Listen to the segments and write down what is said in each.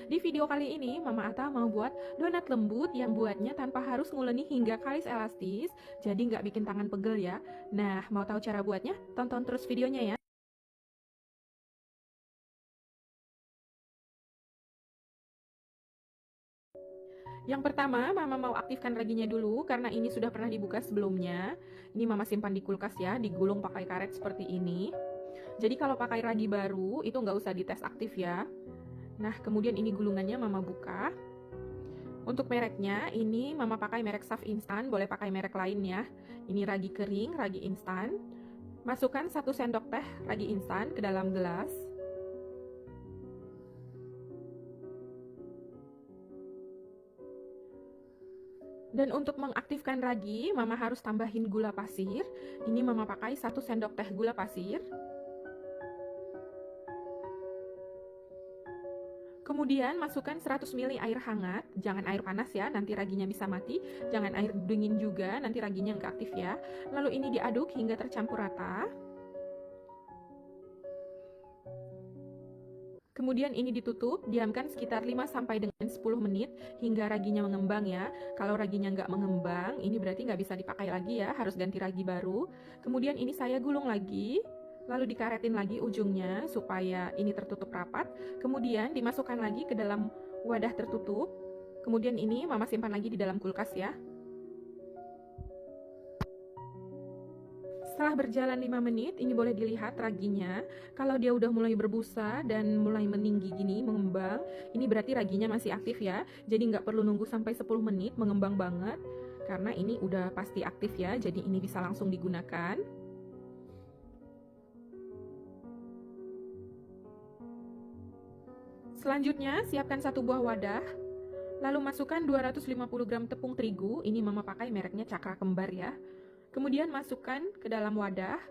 Di video kali ini, Mama Ata mau buat donat lembut yang buatnya tanpa harus nguleni hingga kalis elastis, jadi nggak bikin tangan pegel ya. Nah, mau tahu cara buatnya? Tonton terus videonya ya. Yang pertama, Mama mau aktifkan raginya dulu karena ini sudah pernah dibuka sebelumnya. Ini Mama simpan di kulkas ya, digulung pakai karet seperti ini. Jadi kalau pakai ragi baru, itu nggak usah dites aktif ya. Nah, kemudian ini gulungannya Mama buka. Untuk mereknya, ini Mama pakai merek Saf Instan, boleh pakai merek lain ya. Ini ragi kering, ragi instan. Masukkan 1 sendok teh ragi instan ke dalam gelas. Dan untuk mengaktifkan ragi, Mama harus tambahin gula pasir. Ini Mama pakai 1 sendok teh gula pasir. Kemudian masukkan 100 ml air hangat, jangan air panas ya, nanti raginya bisa mati. Jangan air dingin juga, nanti raginya nggak aktif ya. Lalu ini diaduk hingga tercampur rata. Kemudian ini ditutup, diamkan sekitar 5 sampai dengan 10 menit hingga raginya mengembang ya. Kalau raginya nggak mengembang, ini berarti nggak bisa dipakai lagi ya, harus ganti ragi baru. Kemudian ini saya gulung lagi. Lalu dikaretin lagi ujungnya supaya ini tertutup rapat. Kemudian dimasukkan lagi ke dalam wadah tertutup. Kemudian ini Mama simpan lagi di dalam kulkas ya. Setelah berjalan 5 menit, ini boleh dilihat raginya. Kalau dia udah mulai berbusa dan mulai meninggi gini, mengembang, ini berarti raginya masih aktif ya. Jadi nggak perlu nunggu sampai 10 menit mengembang banget. Karena ini udah pasti aktif ya, jadi ini bisa langsung digunakan. Selanjutnya, siapkan 1 buah wadah. Lalu masukkan 250 gram tepung terigu, ini Mama pakai mereknya Cakra Kembar ya. Kemudian masukkan ke dalam wadah.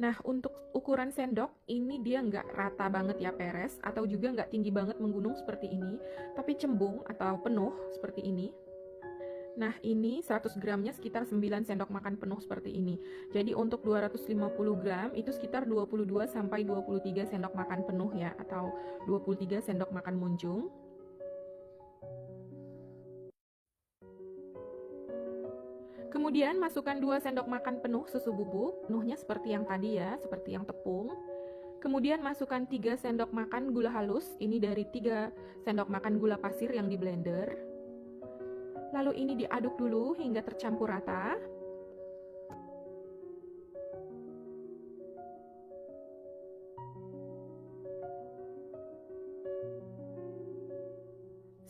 Nah, untuk ukuran sendok, ini dia nggak rata banget ya peres, atau juga nggak tinggi banget menggunung seperti ini, tapi cembung atau penuh seperti ini. Nah, ini 100 gramnya sekitar 9 sendok makan penuh seperti ini. Jadi untuk 250 gram itu sekitar 22 sampai 23 sendok makan penuh ya, atau 23 sendok makan munjung. Kemudian masukkan 2 sendok makan penuh susu bubuk, penuhnya seperti yang tadi ya, seperti yang tepung. Kemudian masukkan 3 sendok makan gula halus, ini dari 3 sendok makan gula pasir yang di blender. Lalu ini diaduk dulu hingga tercampur rata.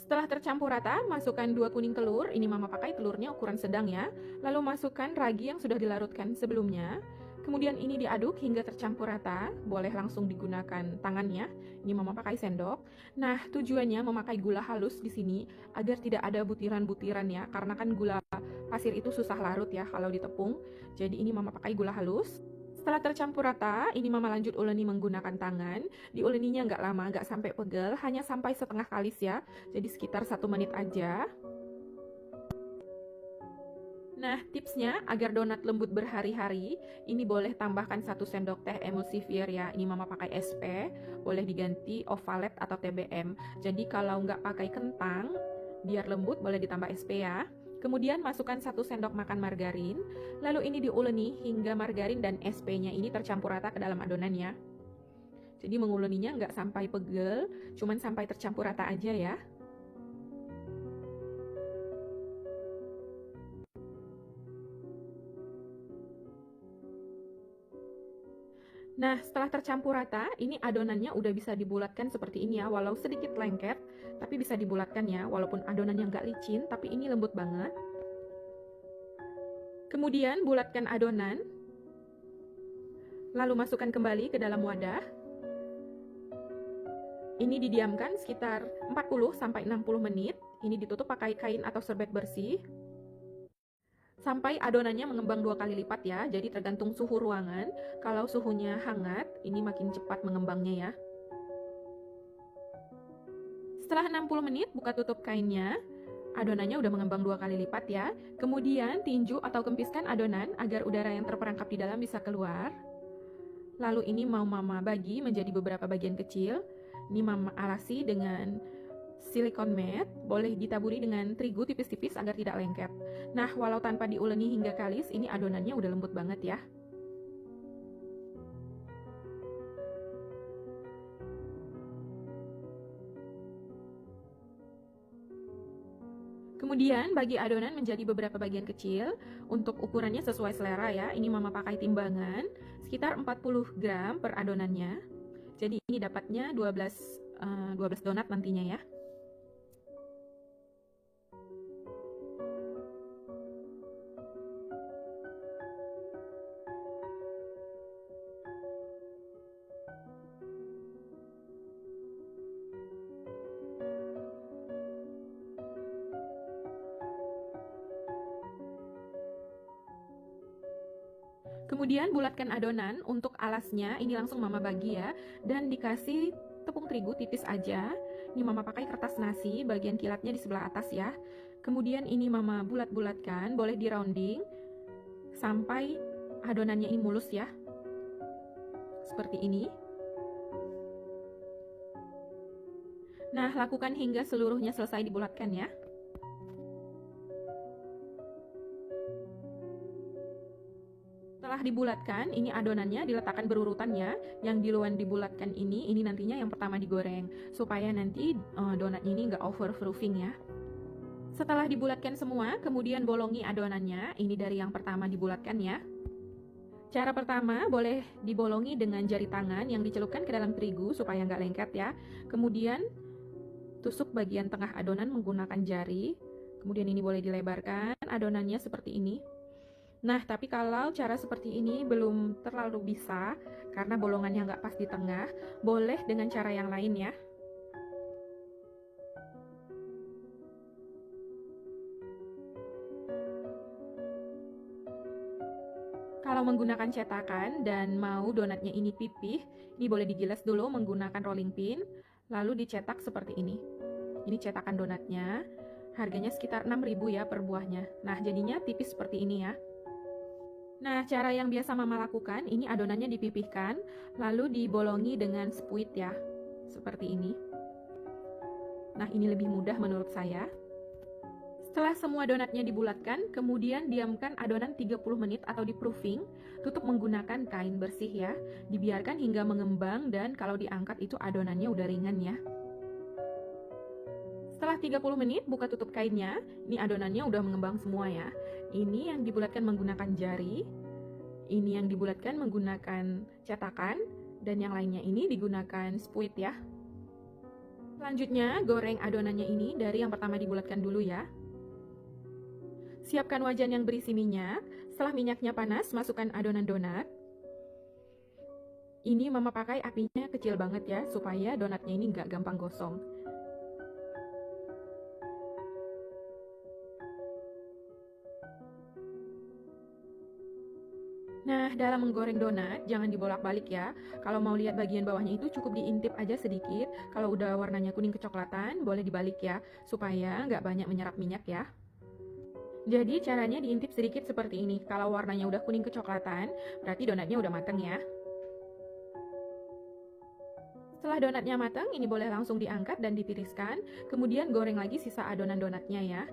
Setelah tercampur rata, masukkan 2 kuning telur, ini Mama pakai telurnya ukuran sedang ya. Lalu masukkan ragi yang sudah dilarutkan sebelumnya. Kemudian ini diaduk hingga tercampur rata, boleh langsung digunakan tangannya. Ini Mama pakai sendok. Nah, tujuannya memakai gula halus di sini agar tidak ada butiran-butiran ya, karena kan gula pasir itu susah larut ya kalau ditepung. Jadi ini Mama pakai gula halus. Setelah tercampur rata, ini Mama lanjut uleni menggunakan tangan. Diuleninya nggak lama, nggak sampai pegel, hanya sampai setengah kalis ya. Jadi sekitar 1 menit aja. Nah, tipsnya agar donat lembut berhari-hari, ini boleh tambahkan 1 sendok teh emulsifier ya. Ini Mama pakai SP, boleh diganti Ovalet atau TBM. Jadi kalau nggak pakai kentang, biar lembut boleh ditambah SP ya. Kemudian masukkan 1 sendok makan margarin, lalu ini diuleni hingga margarin dan SP-nya ini tercampur rata ke dalam adonan ya. Jadi menguleninya nggak sampai pegel, cuman sampai tercampur rata aja ya. Nah, setelah tercampur rata, ini adonannya udah bisa dibulatkan seperti ini ya, walau sedikit lengket, tapi bisa dibulatkan ya, walaupun adonannya nggak licin, tapi ini lembut banget. Kemudian bulatkan adonan, lalu masukkan kembali ke dalam wadah. Ini didiamkan sekitar 40-60 menit, ini ditutup pakai kain atau serbet bersih. Sampai adonannya mengembang 2 kali lipat ya, jadi tergantung suhu ruangan. Kalau suhunya hangat, ini makin cepat mengembangnya ya. Setelah 60 menit, buka tutup kainnya. Adonannya udah mengembang 2 kali lipat ya. Kemudian tinju atau kempiskan adonan agar udara yang terperangkap di dalam bisa keluar. Lalu ini mau Mama bagi menjadi beberapa bagian kecil. Ini Mama alasi dengan silikon mat, boleh ditaburi dengan terigu tipis-tipis agar tidak lengket. Nah, walau tanpa diuleni hingga kalis, ini adonannya udah lembut banget ya. Kemudian bagi adonan menjadi beberapa bagian kecil. Untuk ukurannya sesuai selera ya. Ini mama pakai timbangan sekitar 40 gram per adonannya. Jadi ini dapatnya 12 donat nantinya ya. Kemudian bulatkan adonan. Untuk alasnya ini langsung mama bagi ya, dan dikasih tepung terigu tipis aja. Ini mama pakai kertas nasi, bagian kilatnya di sebelah atas ya. Kemudian ini mama bulat-bulatkan, boleh di rounding sampai adonannya ini mulus ya, seperti ini. Nah, lakukan hingga seluruhnya selesai dibulatkan ya. Setelah dibulatkan, ini adonannya diletakkan berurutan ya. Yang duluan dibulatkan ini nantinya yang pertama digoreng, supaya nanti donatnya ini nggak overproofing ya. Setelah dibulatkan semua, kemudian bolongi adonannya. Ini dari yang pertama dibulatkan ya. Cara pertama, boleh dibolongi dengan jari tangan yang dicelupkan ke dalam terigu supaya nggak lengket ya. Kemudian tusuk bagian tengah adonan menggunakan jari. Kemudian ini boleh dilebarkan adonannya seperti ini. Nah, tapi kalau cara seperti ini belum terlalu bisa, karena bolongannya nggak pas di tengah, boleh dengan cara yang lain ya. Kalau menggunakan cetakan dan mau donatnya ini pipih, ini boleh digilas dulu menggunakan rolling pin, lalu dicetak seperti ini. Ini cetakan donatnya, harganya sekitar 6.000 ya per buahnya. Nah, jadinya tipis seperti ini ya. Nah, cara yang biasa mama lakukan, ini adonannya dipipihkan, lalu dibolongi dengan spuit ya, seperti ini. Nah, ini lebih mudah menurut saya. Setelah semua donatnya dibulatkan, kemudian diamkan adonan 30 menit atau di-proofing, tutup menggunakan kain bersih ya. Dibiarkan hingga mengembang dan kalau diangkat itu adonannya udah ringan ya. Setelah 30 menit, buka tutup kainnya. Ini adonannya udah mengembang semua ya. Ini yang dibulatkan menggunakan jari, ini yang dibulatkan menggunakan cetakan, dan yang lainnya ini digunakan spuit ya. Selanjutnya, goreng adonannya ini dari yang pertama dibulatkan dulu ya. Siapkan wajan yang berisi minyak. Setelah minyaknya panas, masukkan adonan donat. Ini mama pakai apinya kecil banget ya, supaya donatnya ini nggak gampang gosong. Nah, dalam menggoreng donat, jangan dibolak-balik ya. Kalau mau lihat bagian bawahnya itu cukup diintip aja sedikit. Kalau udah warnanya kuning kecoklatan, boleh dibalik ya, supaya nggak banyak menyerap minyak ya. Jadi caranya diintip sedikit seperti ini. Kalau warnanya udah kuning kecoklatan, berarti donatnya udah mateng ya. Setelah donatnya matang, ini boleh langsung diangkat dan ditiriskan. Kemudian goreng lagi sisa adonan donatnya ya.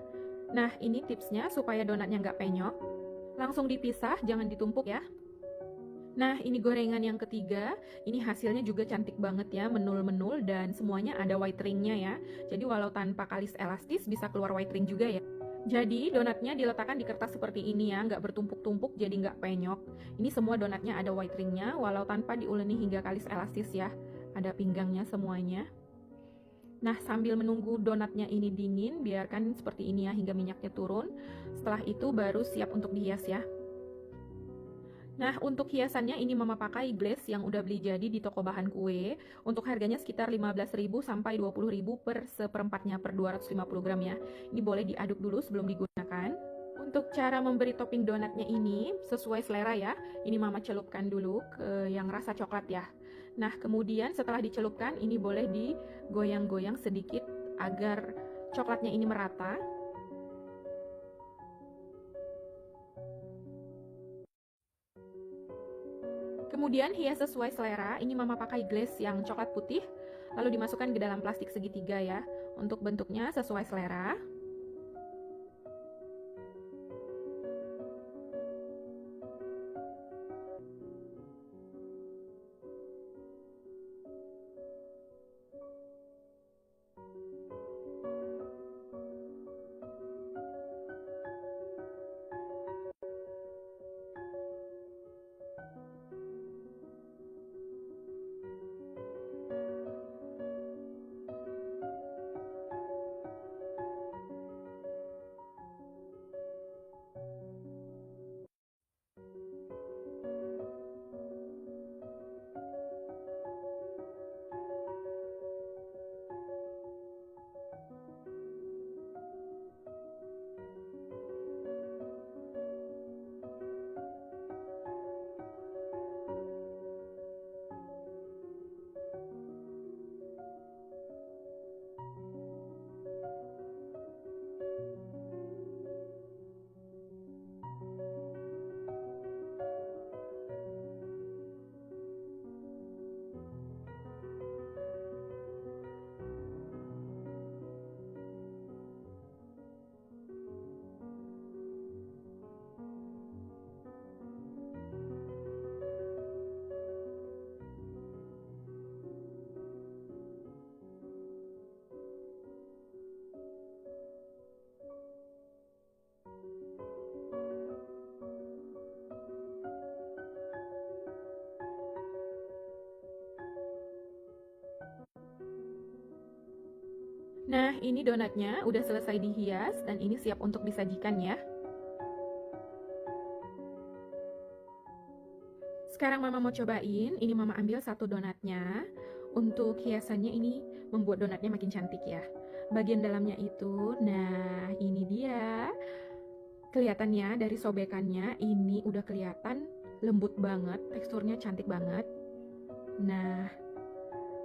Nah, ini tipsnya supaya donatnya nggak penyok. Langsung dipisah, jangan ditumpuk ya. Nah, ini gorengan yang ketiga. Ini hasilnya juga cantik banget ya, menul-menul dan semuanya ada white ringnya ya. Jadi walau tanpa kalis elastis bisa keluar white ring juga ya. Jadi donatnya diletakkan di kertas seperti ini ya, nggak bertumpuk-tumpuk jadi nggak penyok. Ini semua donatnya ada white ringnya, walau tanpa diuleni hingga kalis elastis ya. Ada pinggangnya semuanya. Nah, sambil menunggu donatnya ini dingin, biarkan seperti ini ya hingga minyaknya turun. Setelah itu baru siap untuk dihias ya. Nah, untuk hiasannya ini mama pakai glaze yang udah beli jadi di toko bahan kue. Untuk harganya sekitar 15.000 sampai 20.000 per seperempatnya per 250 gram ya. Ini boleh diaduk dulu sebelum digunakan. Untuk cara memberi topping donatnya ini sesuai selera ya. Ini mama celupkan dulu ke yang rasa coklat ya. Nah, kemudian setelah dicelupkan ini boleh digoyang-goyang sedikit agar coklatnya ini merata. Kemudian hias sesuai selera. Ini mama pakai glaze yang coklat putih, lalu dimasukkan ke dalam plastik segitiga ya. Untuk bentuknya sesuai selera. Nah, ini donatnya udah selesai dihias dan ini siap untuk disajikan ya. Sekarang mama mau cobain, ini mama ambil satu donatnya. Untuk hiasannya ini membuat donatnya makin cantik ya. Bagian dalamnya itu, nah ini dia. Kelihatannya dari sobekannya ini udah kelihatan lembut banget, teksturnya cantik banget. Nah,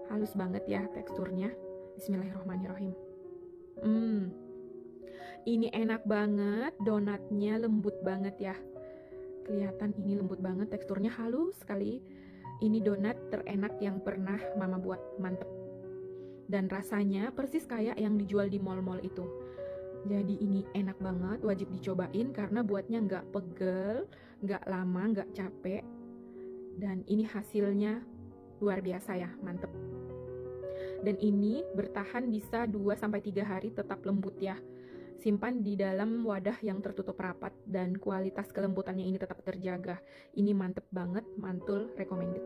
halus banget ya teksturnya. Bismillahirrahmanirrahim. Ini enak banget, donatnya lembut banget ya. Kelihatan ini lembut banget, teksturnya halus sekali. Ini donat terenak yang pernah mama buat, mantep. Dan rasanya persis kayak yang dijual di mall-mall itu. Jadi ini enak banget, wajib dicobain karena buatnya nggak pegel, nggak lama, nggak capek. Dan ini hasilnya luar biasa ya, mantep. Dan ini bertahan bisa 2-3 hari tetap lembut ya. Simpan di dalam wadah yang tertutup rapat dan kualitas kelembutannya ini tetap terjaga. Ini mantep banget, mantul, recommended.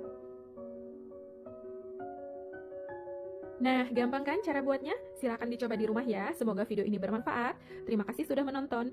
Nah, gampang kan cara buatnya? Silahkan dicoba di rumah ya. Semoga video ini bermanfaat. Terima kasih sudah menonton.